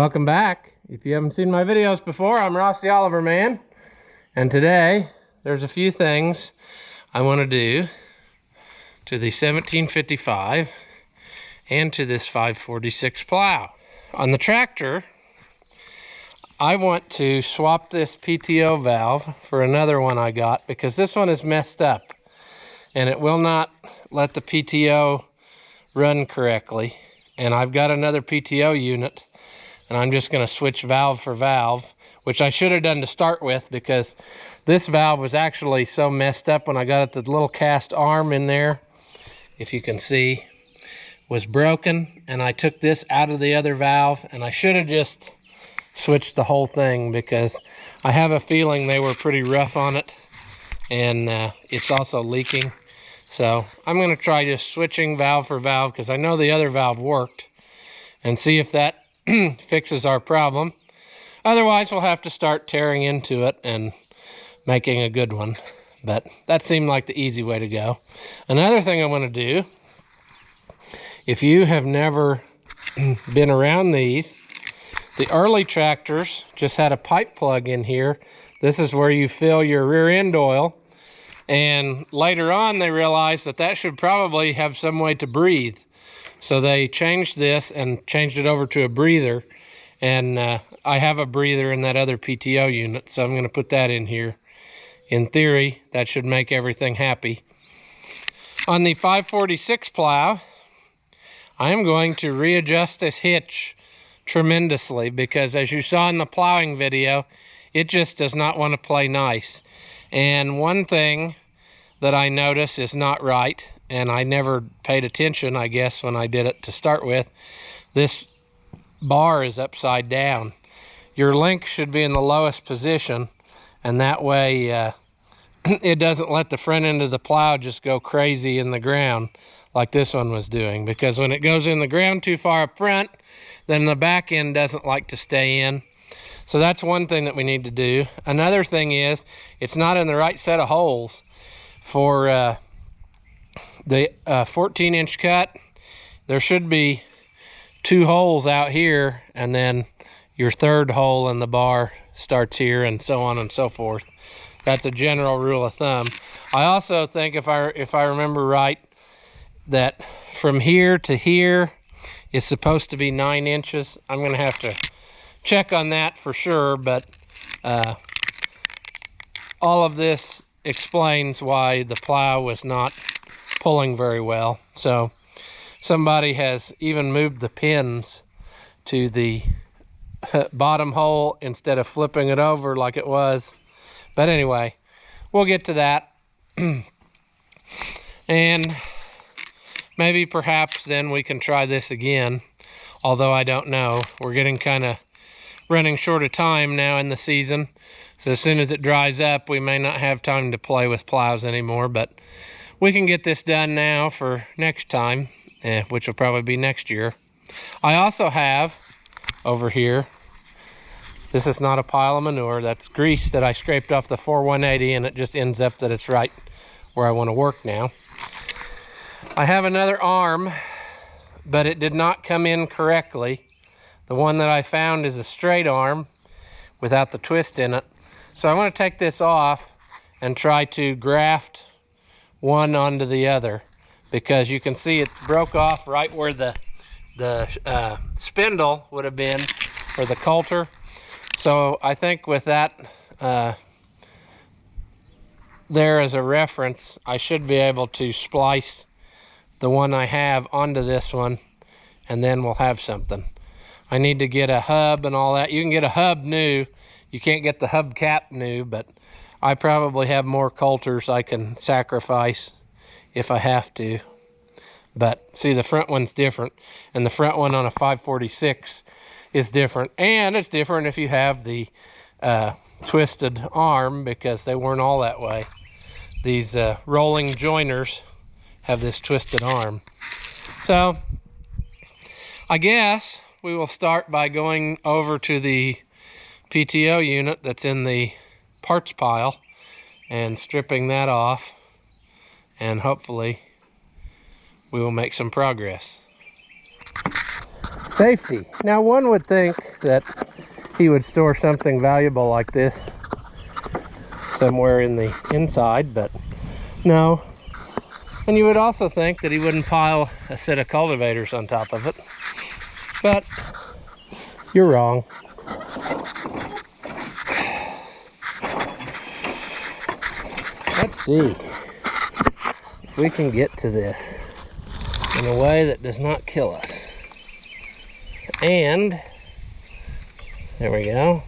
Welcome back. If you haven't seen my videos before, I'm Ross the Oliver Man, and today there's a few things I want to do to the 1755 and to this 546 plow. On the tractor, I want to swap this PTO valve for another one I got because this one is messed up and it will not let the PTO run correctly. And I've got another PTO unit and I'm just going to switch valve for valve, which I should have done to start with because this valve was actually so messed up when I got it. The little cast arm in there, if you can see, was broken, and I took this out of the other valve, and I should have just switched the whole thing because I have a feeling they were pretty rough on it, and it's also leaking. So I'm going to try just switching valve for valve because I know the other valve worked, and see if that fixes our problem. Otherwise, we'll have to start tearing into it and making a good one. But that seemed like the easy way to go. Another thing I want to do, if you have never been around these, the early tractors just had a pipe plug in here. This is where you fill your rear end oil. And later on, they realized that that should probably have some way to breathe. So they changed this and changed it over to a breather. And I have a breather in that other PTO unit, so I'm going to put that in here. In theory, that should make everything happy. On the 546 plow, I am going to readjust this hitch tremendously because, as you saw in the plowing video, it just does not want to play nice. And one thing that I notice is not right, and I never paid attention, I guess, when I did it to start with, this bar is upside down. Your link should be in the lowest position, and that way it doesn't let the front end of the plow just go crazy in the ground like this one was doing, because when it goes in the ground too far up front, then the back end doesn't like to stay in. So that's one thing that we need to do. Another thing is it's not in the right set of holes for the 14-inch cut. There should be 2 holes out here, and then your third hole in the bar starts here, and so on and so forth. That's a general rule of thumb. I also think, if I remember right, that from here to here is supposed to be 9 inches. I'm going to have to check on that for sure, but all of this explains why the plow was not pulling very well. So somebody has even moved the pins to the bottom hole instead of flipping it over like it was. But anyway, we'll get to that. And maybe perhaps then we can try this again, although I don't know. We're getting kind of running short of time now in the season. So as soon as it dries up, we may not have time to play with plows anymore, but we can get this done now for next time, which will probably be next year. I also have over here, this is not a pile of manure, that's grease that I scraped off the 4180, and it just ends up that it's right where I want to work now. I have another arm, but it did not come in correctly. The one that I found is a straight arm without the twist in it. So I want to take this off and try to graft one onto the other, because you can see it's broke off right where the spindle would have been for the coulter. So I think with that there as a reference, I should be able to splice the one I have onto this one, and then we'll have something. I need to get a hub and all that. You can get a hub new. You can't get the hub cap new, but I probably have more coulters I can sacrifice if I have to. But see, the front one's different, and the front one on a 546 is different. And it's different if you have the twisted arm, because they weren't all that way. These rolling joiners have this twisted arm. So I guess we will start by going over to the PTO unit that's in the parts pile and stripping that off, and hopefully we will make some progress. safety. Now, one would think that he would store something valuable like this somewhere in the inside, but no. And you would also think that he wouldn't pile a set of cultivators on top of it, but you're wrong. Let's see if we can get to this in a way that does not kill us. And there we go.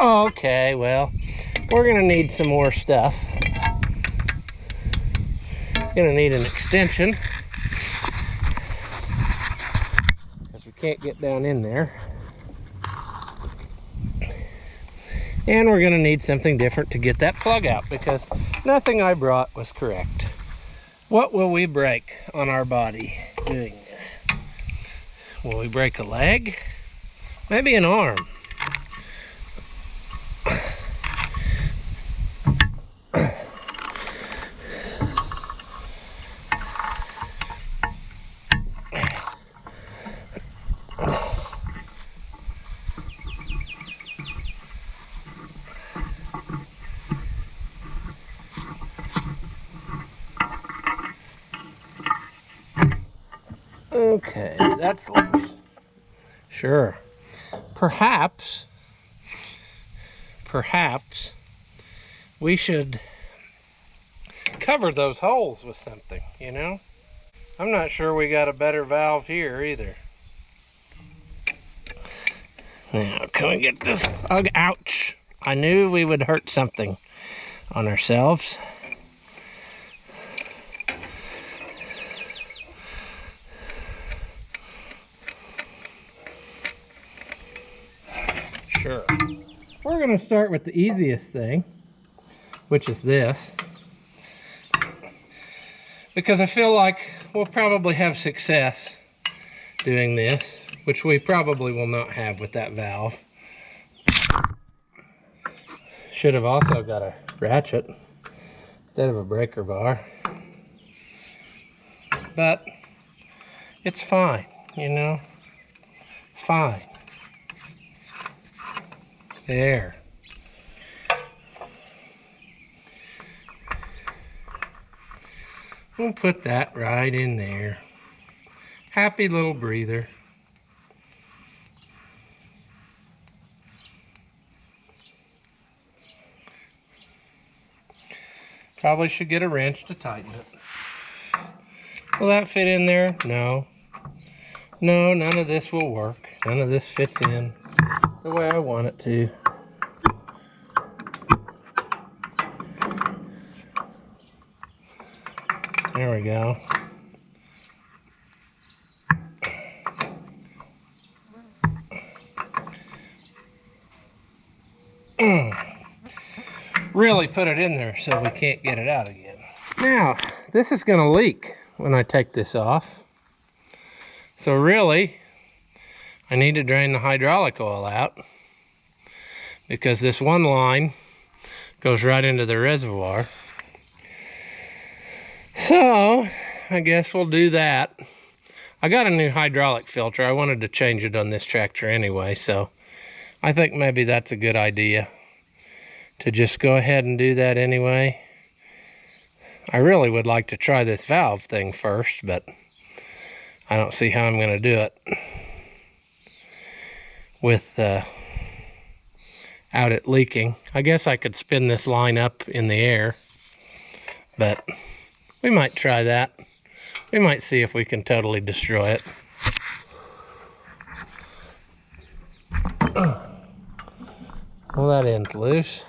Okay, well, we're gonna need some more stuff. Gonna need an extension because we can't get down in there. And we're gonna need something different to get that plug out because nothing I brought was correct. What will we break on our body doing this? Will we break a leg? Maybe an arm. Okay, that's loose. Sure. Perhaps we should cover those holes with something, you know? I'm not sure we got a better valve here either. Now, can we get this? Oh, ouch. I knew we would hurt something on ourselves. Sure. We're going to start with the easiest thing, which is this, because I feel like we'll probably have success doing this, which we probably will not have with that valve. Should have also got a ratchet instead of a breaker bar, but it's fine, you know, fine. There. We'll put that right in there. Happy little breather. Probably should get a wrench to tighten it. Will that fit in there? No. No, none of this will work. None of this fits in the way I want it to. There we go. Really put it in there so we can't get it out again. Now, this is going to leak when I take this off. So really, I need to drain the hydraulic oil out because this one line goes right into the reservoir. So, I guess we'll do that. I got a new hydraulic filter. I wanted to change it on this tractor anyway, so I think maybe that's a good idea to just go ahead and do that anyway. I really would like to try this valve thing first, but I don't see how I'm going to do it with out it leaking. I guess I could spin this line up in the air, but we might try that. We might see if we can totally destroy it. Well, that end's loose.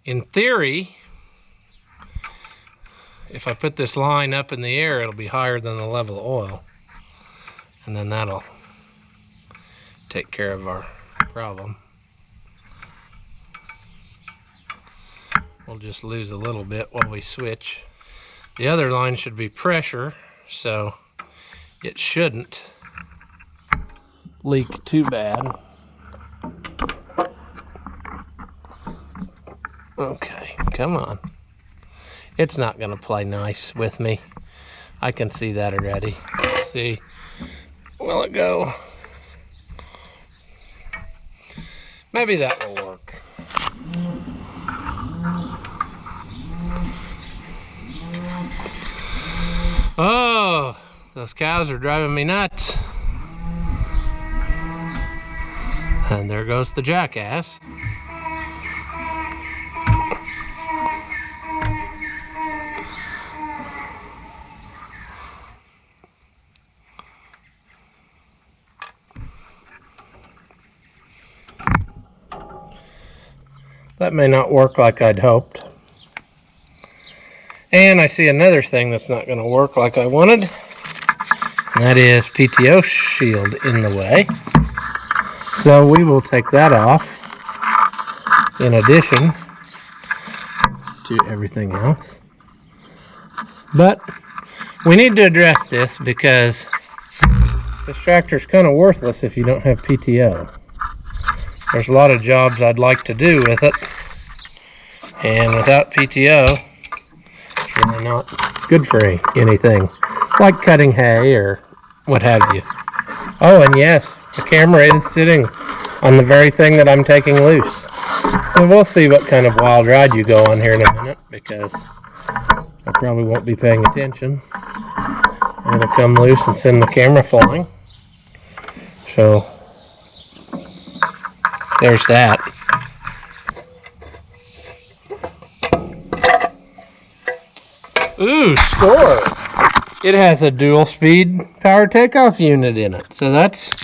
In theory, if I put this line up in the air, it'll be higher than the level of oil. And then that'll take care of our problem. We'll just lose a little bit while we switch. The other line should be pressure, so it shouldn't leak too bad. Okay, come on. It's not gonna play nice with me. I can see that already. Let's see, will it go? Maybe that will work. Oh, those cows are driving me nuts. And there goes the jackass. That may not work like I'd hoped. And I see another thing that's not going to work like I wanted. And that is PTO shield in the way. So we will take that off in addition to everything else. But we need to address this because this tractor is kind of worthless if you don't have PTO. There's a lot of jobs I'd like to do with it, and without PTO, it's really not good for anything, like cutting hay or what have you. Oh, and yes, the camera is sitting on the very thing that I'm taking loose. So we'll see what kind of wild ride you go on here in a minute, because I probably won't be paying attention. It'll come loose and send the camera flying. So there's that. Ooh, score! It has a dual speed power takeoff unit in it, so that's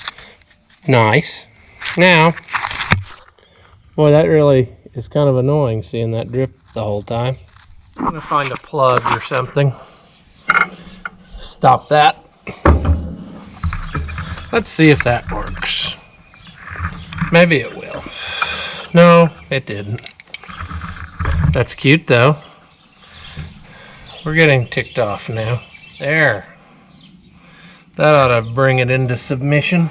nice. Now, boy, that really is kind of annoying seeing that drip the whole time. I'm gonna find a plug or something. Stop that. Let's see if that works. Maybe it will. No, it didn't. That's cute though. We're getting ticked off now. There. That ought to bring it into submission.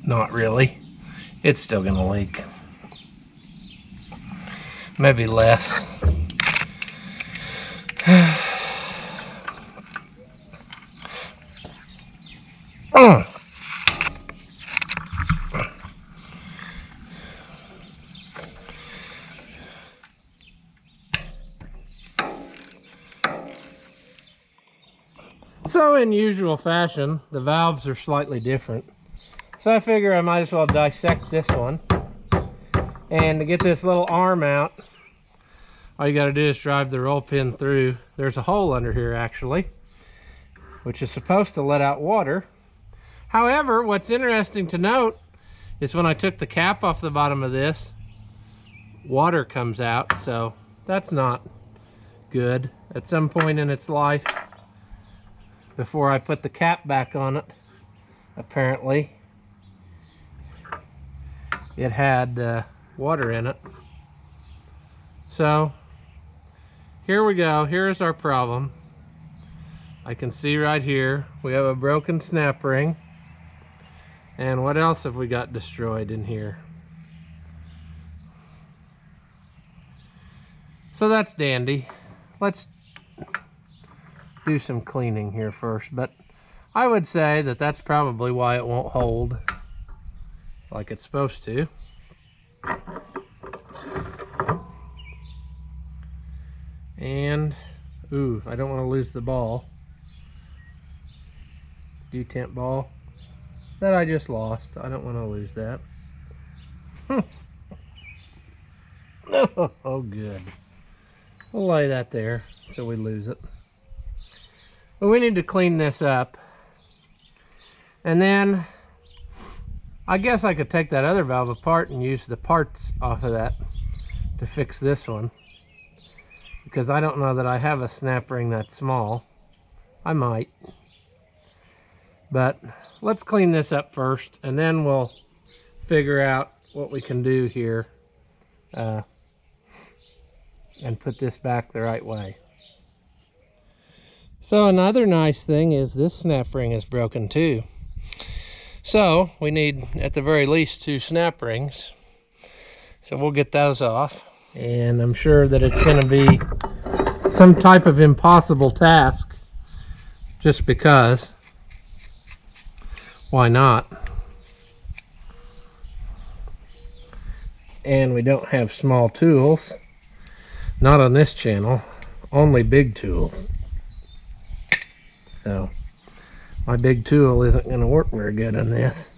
Not really. It's still gonna leak. Maybe less. So in usual fashion, the valves are slightly different. So I figure I might as well dissect this one. And to get this little arm out, all you gotta do is drive the roll pin through. There's a hole under here actually, which is supposed to let out water. However, what's interesting to note is when I took the cap off the bottom of this, water comes out, so that's not good. At some point in its life, before I put the cap back on it, apparently it had water in it. So here we go. Here's our problem. I can see right here we have a broken snap ring. And what else have we got destroyed in here? So that's dandy. Let's do some cleaning here first, but I would say that that's probably why it won't hold like it's supposed to. And ooh, I don't want to lose the ball. Detent ball that I just lost. I don't want to lose that. Oh, good. We'll lay that there so we lose it. But we need to clean this up. And then I guess I could take that other valve apart and use the parts off of that to fix this one. Because I don't know that I have a snap ring that small. I might. But let's clean this up first, and then we'll figure out what we can do here and put this back the right way. So another nice thing is this snap ring is broken too. So we need at the very least 2 snap rings. So we'll get those off. And I'm sure that it's going to be some type of impossible task, just because. Why not? And we don't have small tools. Not on this channel. Only big tools. So my big tool isn't going to work very good on this.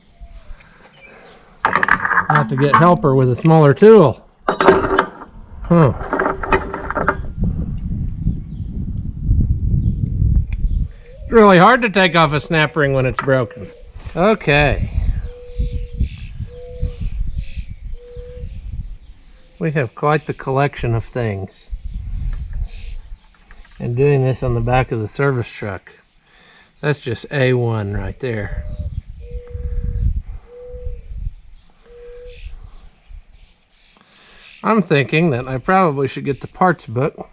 I have to get helper with a smaller tool. Huh. It's really hard to take off a snap ring when it's broken. Okay. We have quite the collection of things. And doing this on the back of the service truck, that's just A1 right there. I'm thinking that I probably should get the parts book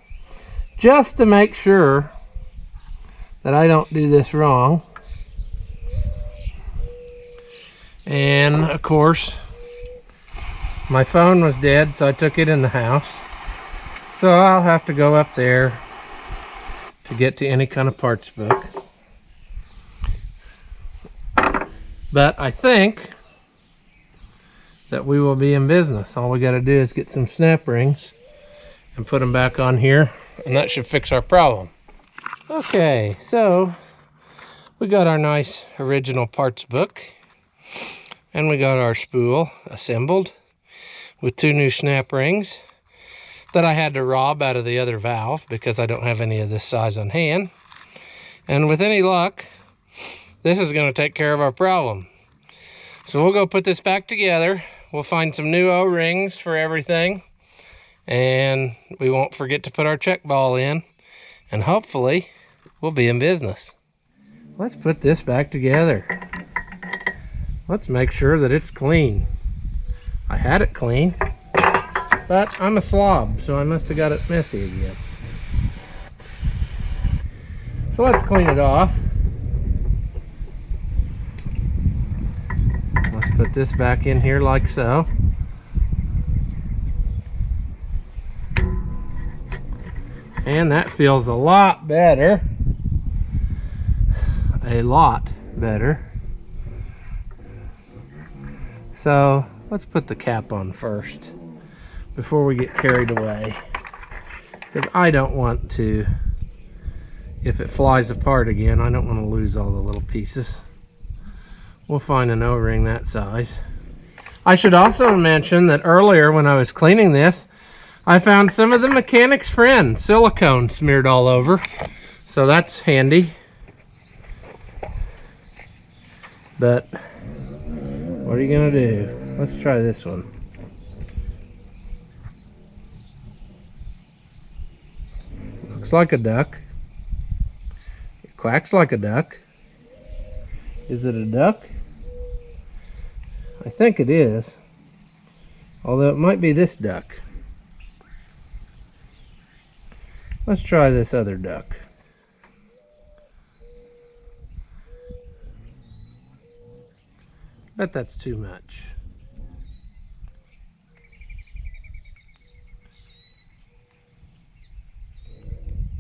just to make sure that I don't do this wrong. And of course, my phone was dead, so I took it in the house. So I'll have to go up there to get to any kind of parts book. But I think that we will be in business. All we got to do is get some snap rings and put them back on here, and that should fix our problem. Okay, so we got our nice original parts book, and we got our spool assembled with 2 new snap rings that I had to rob out of the other valve because I don't have any of this size on hand. And with any luck, this is going to take care of our problem. So we'll go put this back together. We'll find some new O-rings for everything, and we won't forget to put our check ball in, and hopefully we'll be in business. Let's put this back together. Let's make sure that it's clean. I had it clean, but I'm a slob, so I must have got it messy again. So let's clean it off. Let's put this back in here like so. And that feels a lot better. A lot better. So let's put the cap on first before we get carried away. Because I don't want to, if it flies apart again, I don't want to lose all the little pieces. We'll find an O-ring that size. I should also mention that earlier when I was cleaning this, I found some of the Mechanic's Friend silicone smeared all over. So that's handy. But what are you gonna do? Let's try this one. Looks like a duck. It quacks like a duck. Is it a duck? I think it is. Although it might be this duck. Let's try this other duck. Bet that's too much.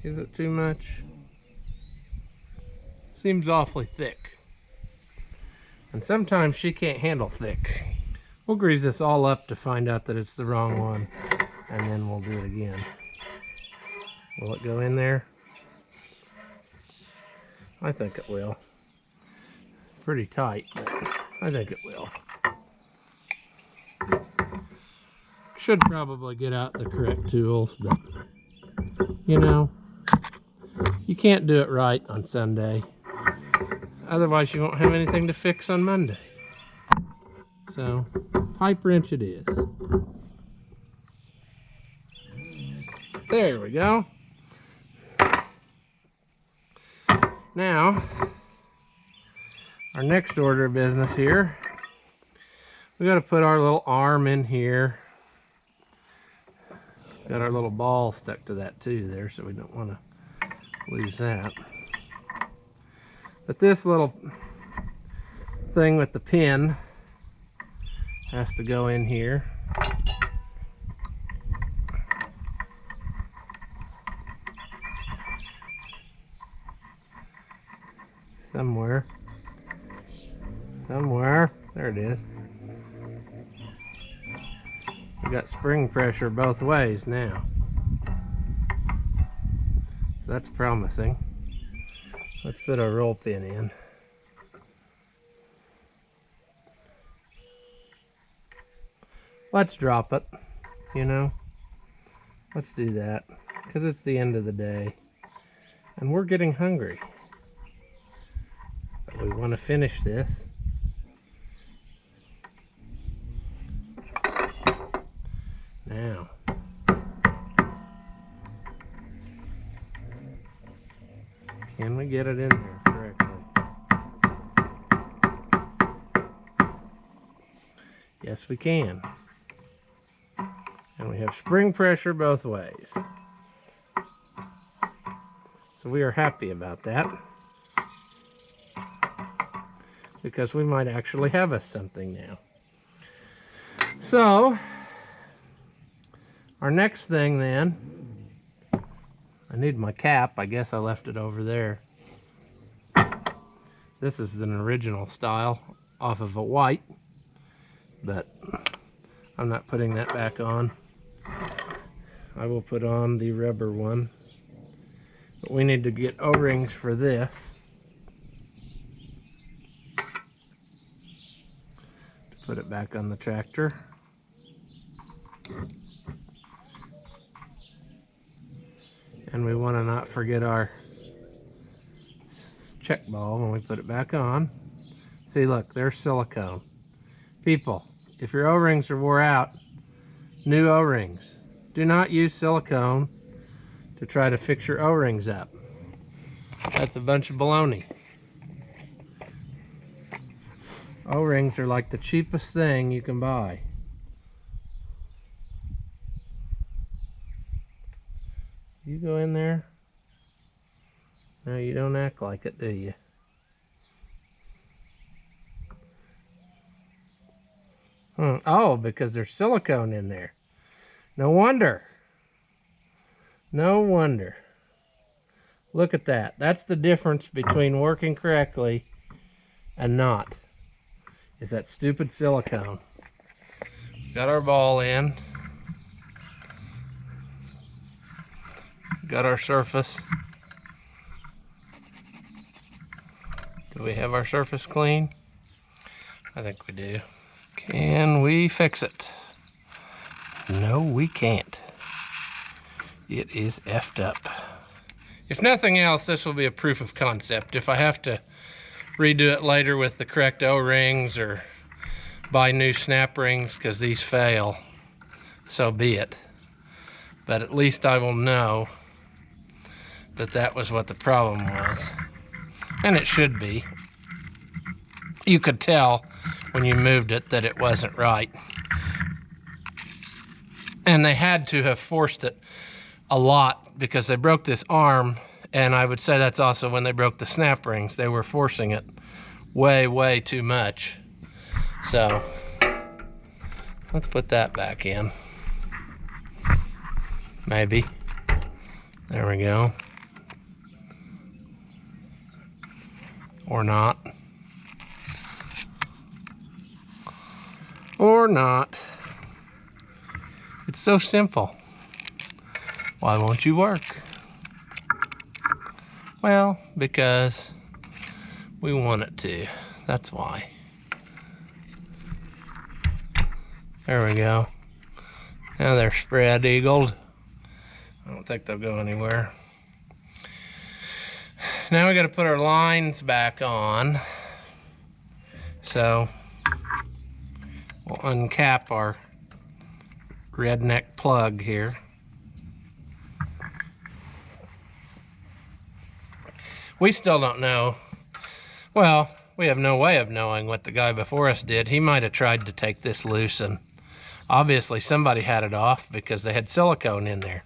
Is it too much? Seems awfully thick. And sometimes she can't handle thick. We'll grease this all up to find out that it's the wrong one, and then we'll do it again. Will it go in there? I think it will. Pretty tight, but I think it will. Should probably get out the correct tools, but you know, you can't do it right on Sunday. Otherwise you won't have anything to fix on Monday. So, pipe wrench it is. There we go. Now, our next order of business here, we got to put our little arm in here. Got our little ball stuck to that too there, so we don't want to lose that. But this little thing with the pin has to go in here. somewhere. Somewhere. There it is. We got spring pressure both ways now. So that's promising. Let's put our roll pin in. Let's drop it, you know. Let's do that, because it's the end of the day. And we're getting hungry. But we want to finish this. Now. Can we get it in there correctly? Yes, we can. And we have spring pressure both ways. So we are happy about that, because we might actually have us something now. So, our next thing then, I need my cap. I guess I left it over there. This is an original style off of a white, but I'm not putting that back on. I will put on the rubber one. But we need to get O-rings for this. To put it back on the tractor. And we want to not forget our check ball when we put it back on. See, look, there's silicone. People, if your O-rings are wore out, new O-rings. Do not use silicone to try to fix your O-rings up. That's a bunch of baloney. O-rings are like the cheapest thing you can buy. You go in there? No, you don't act like it, do you? Oh, because there's silicone in there. No wonder. No wonder. Look at that. That's the difference between working correctly and not. Is that stupid silicone. Got our ball in. Got our surface. Do we have our surface clean? I think we do. Can we fix it? No, we can't. It is effed up. If nothing else, this will be a proof of concept. If I have to redo it later with the correct O-rings or buy new snap rings because these fail, so be it. But at least I will know that that was what the problem was. And it should be. You could tell when you moved it that it wasn't right. And they had to have forced it a lot because they broke this arm, and I would say that's also when they broke the snap rings. They were forcing it way, way too much. So, let's put that back in. Maybe. There we go. Or not. Or not. It's so simple. Why won't you work? Well, because we want it to. That's why. There we go. Now they're spread eagled. I don't think they'll go anywhere. Now we got to put our lines back on. So we'll uncap our redneck plug here. We still don't know. Well, we have no way of knowing what the guy before us did. He might have tried to take this loose, and obviously somebody had it off because they had silicone in there.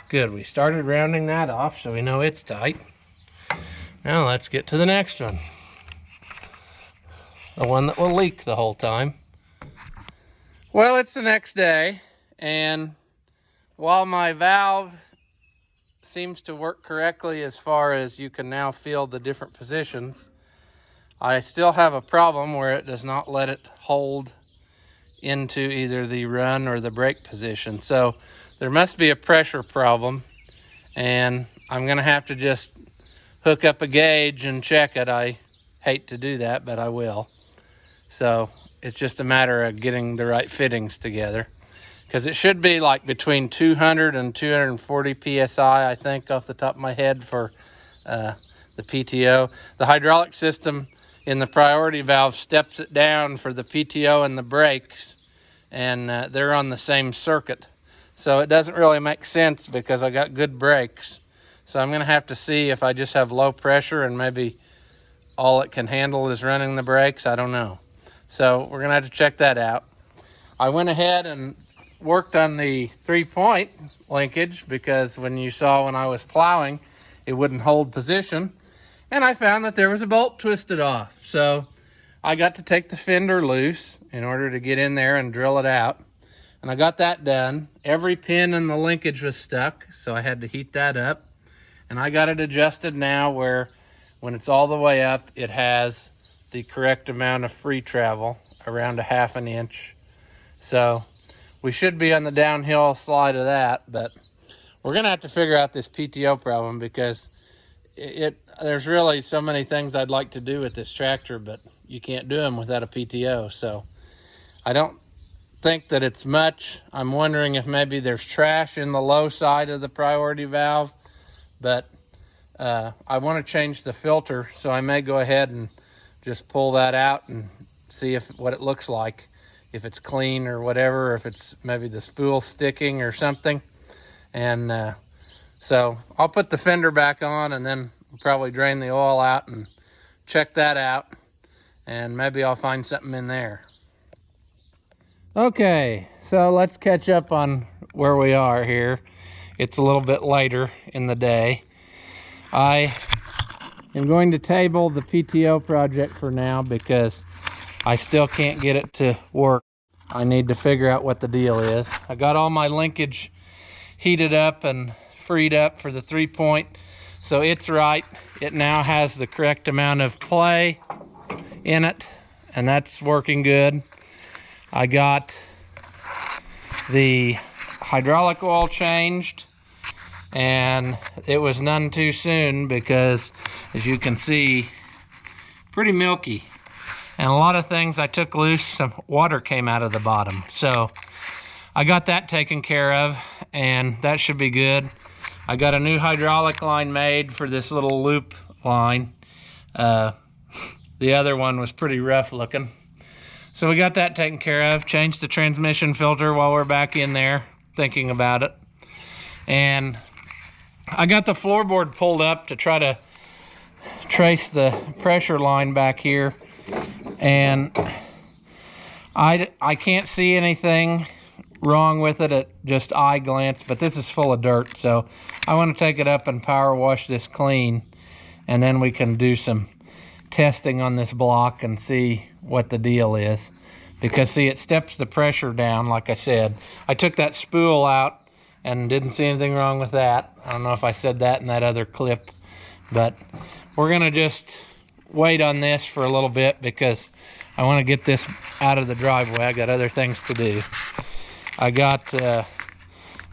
Good, we started rounding that off so we know it's tight. Now let's get to the next one. The one that will leak the whole time. Well, it's the next day, and while my valve seems to work correctly as far as you can now feel the different positions. I still have a problem where it does not let it hold into either the run or the brake position. So there must be a pressure problem, and I'm gonna have to just hook up a gauge and check it. I hate to do that, but I will. So it's just a matter of getting the right fittings together, because it should be like between 200 and 240 PSI, I think, off the top of my head for the PTO. The hydraulic system in the priority valve steps it down for the PTO and the brakes, and they're on the same circuit. So it doesn't really make sense because I got good brakes. So I'm gonna have to see if I just have low pressure and maybe all it can handle is running the brakes. I don't know. So we're gonna have to check that out. I went ahead and worked on the 3-point linkage because when I was plowing, it wouldn't hold position. And I found that there was a bolt twisted off. So I got to take the fender loose in order to get in there and drill it out. And I got that done. Every pin in the linkage was stuck, so I had to heat that up. And I got it adjusted now where when it's all the way up, it has the correct amount of free travel, around 1/2 inch. So we should be on the downhill slide of that, but we're gonna have to figure out this PTO problem because there's really so many things I'd like to do with this tractor, but you can't do them without a PTO. So I don't think that it's much. I'm wondering if maybe there's trash in the low side of the priority valve, but I want to change the filter, so I may go ahead and just pull that out and see what it looks like, if it's clean or whatever, if it's maybe the spool sticking or something. And so I'll put the fender back on, and then we'll probably drain the oil out and check that out, and maybe I'll find something in there. Okay, so let's catch up on where we are here. It's a little bit later in the day. I am going to table the PTO project for now because I still can't get it to work. I need to figure out what the deal is. I got all my linkage heated up and freed up for the 3-point, so it's right. It now has the correct amount of play in it, and that's working good. I got the hydraulic oil changed, and it was none too soon because, as you can see, pretty milky. And a lot of things I took loose, some water came out of the bottom. So I got that taken care of, and that should be good. I got a new hydraulic line made for this little loop line. The other one was pretty rough looking. So we got that taken care of. Changed the transmission filter while we're back in there thinking about it. And I got the floorboard pulled up to try to trace the pressure line back here. And I can't see anything wrong with it at just eye glance, but this is full of dirt, so I want to take it up and power wash this clean, and then we can do some testing on this block and see what the deal is. Because see, it steps the pressure down, like I said. I took that spool out and didn't see anything wrong with that. I don't know if I said that in that other clip, but we're gonna just wait on this for a little bit because I want to get this out of the driveway. I got other things to do. I got the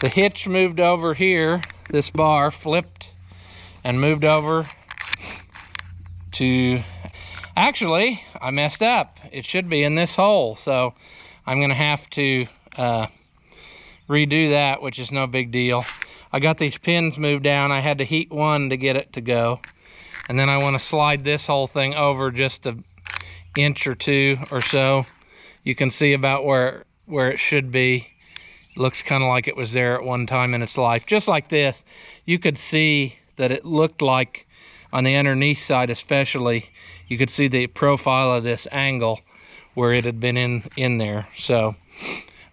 hitch moved over here. This bar flipped and moved over to, actually, I messed up. It should be in this hole, so I'm gonna have to redo that, which is no big deal. I got these pins moved down. I had to heat one to get it to go. And then I want to slide this whole thing over just an inch or two or so. You can see about where it should be. It looks kind of like it was there at one time in its life. Just like this, you could see that it looked like, on the underneath side especially, you could see the profile of this angle where it had been in there. So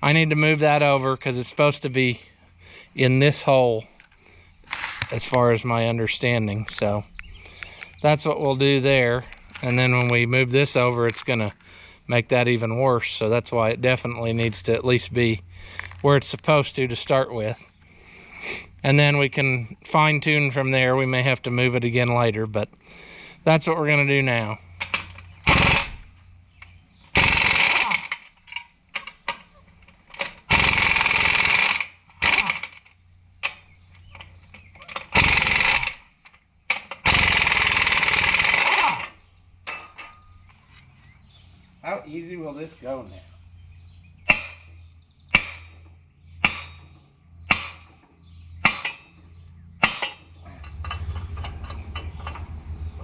I need to move that over because it's supposed to be in this hole as far as my understanding. So that's what we'll do there. And then when we move this over, it's gonna make that even worse. So that's why it definitely needs to at least be where it's supposed to start with. and then we can fine tune from there. We may have to move it again later, but that's what we're gonna do now. How easy will this go now?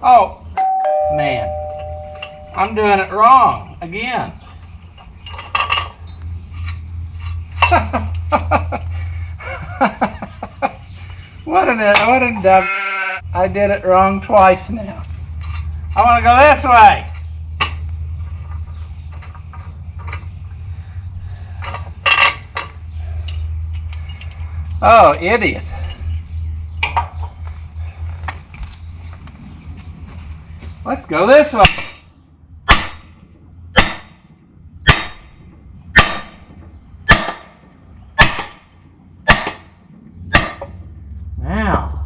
Oh, man. I'm doing it wrong again. What a dumb. I did it wrong twice now. I want to go this way. Oh, idiot. Let's go this way. Now.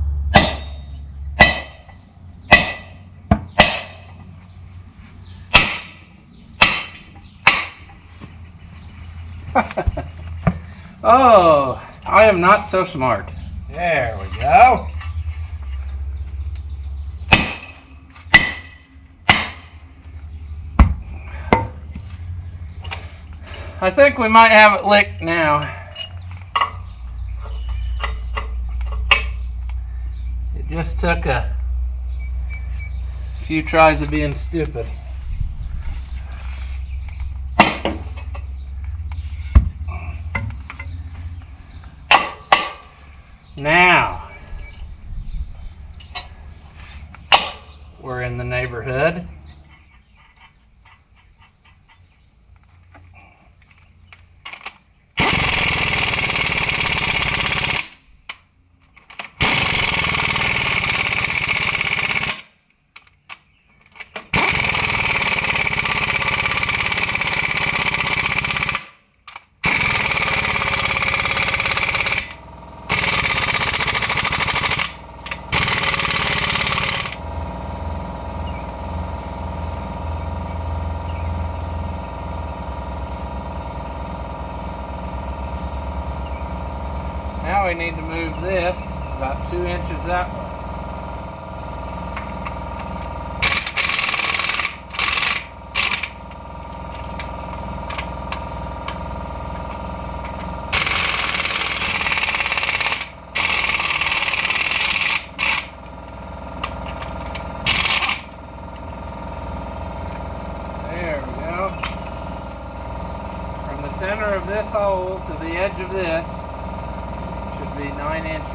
Oh, I am not so smart. There we go. I think we might have it licked now. It just took a few tries of being stupid. Now, we're in the neighborhood. Now we need to move this about 2 inches that way. There we go. From the center of this hole to the edge of this should be 9 inches.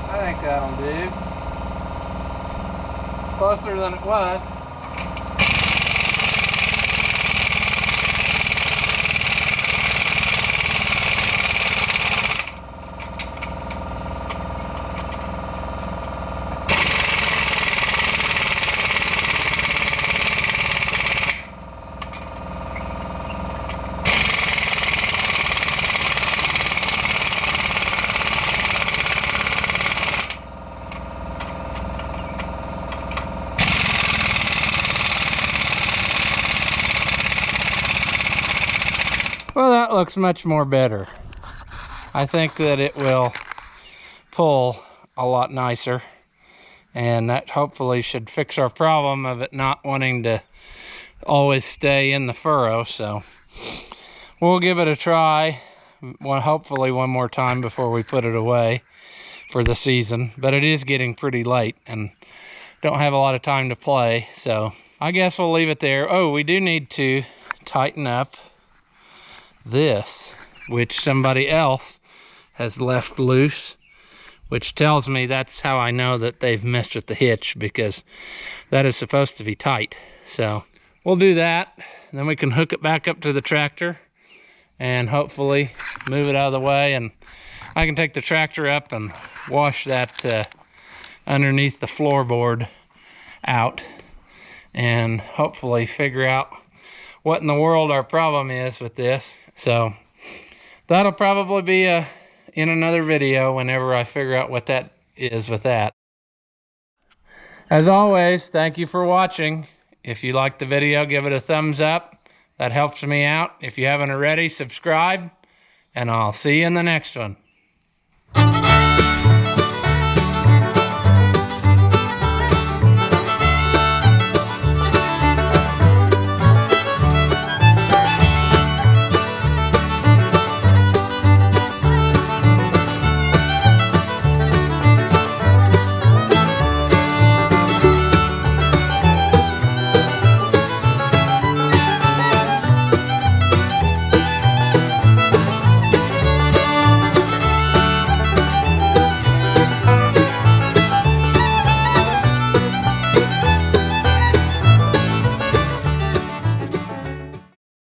I think that'll do. Closer than it was. Well, that looks much more better. I think that it will pull a lot nicer, and that hopefully should fix our problem of it not wanting to always stay in the furrow. So we'll give it a try, hopefully one more time before we put it away for the season. But it is getting pretty late and don't have a lot of time to play, so I guess we'll leave it there. Oh, we do need to tighten up this, which somebody else has left loose, which tells me that's how I know that they've messed with the hitch, because that is supposed to be tight. So we'll do that, and then we can hook it back up to the tractor and hopefully move it out of the way, and I can take the tractor up and wash that underneath the floorboard out and hopefully figure out what in the world our problem is with this. So that'll probably be in another video whenever I figure out what that is with that. As always, thank you for watching. If you liked the video, give it a thumbs up. That helps me out. If you haven't already, subscribe, and I'll see you in the next one.